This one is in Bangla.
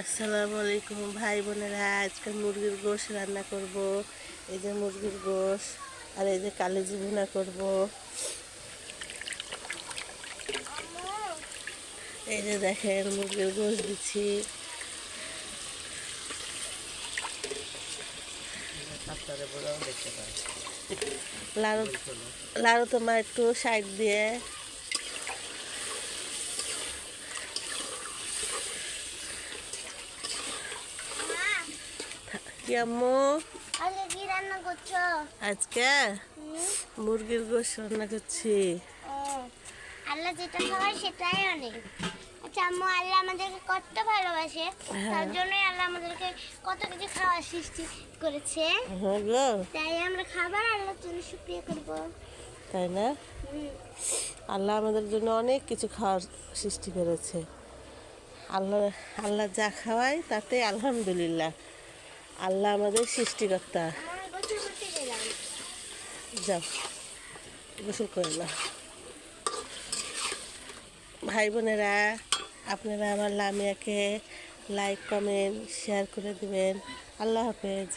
আসসালামু আলাইকুম ভাই বোনেরা, আজকে মুরগির গোশ রান্না করব। এই যে মুরগির গোশ, আর এই যে কালিজি ভুনা করব। এই যে দেখেন মুরগির গোশ দিচ্ছি। লাড়ু লাড়ু তোমার একটু সাইড দিয়ে। কি আম্মু আজকে কি রান্না করছো? আজকে মুরগির গোশ রান্না করছি। ও, আল্লাহ যেটা খাওয়ায় সেটাই অনেক। আচ্ছা আম্মু, আল্লাহ আমাদেরকে কত ভালোবাসে, তার জন্যই আল্লাহ আমাদেরকে কত কিছু খাওয়ার সৃষ্টি করেছে। হ্যাঁ গো, তাই আমরা খাবার আল্লাহর জন্য শুকরিয়া করব। তাই না? আল্লাহ আমাদের জন্য অনেক কিছু খাওয়ার সৃষ্টি করেছে। আল্লাহ আল্লাহ যা খাওয়ায় তাতে আলহামদুলিল্লাহ। আল্লাহ আমাদের সৃষ্টিকর্তা। আমরা গোসল করতে গেলাম। যাও গোসল করে নাও। ভাই বোনেরা, আপনারা আমার লামিয়াকে লাইক কমেন্ট শেয়ার করে দিবেন। আল্লাহ হাফেজ।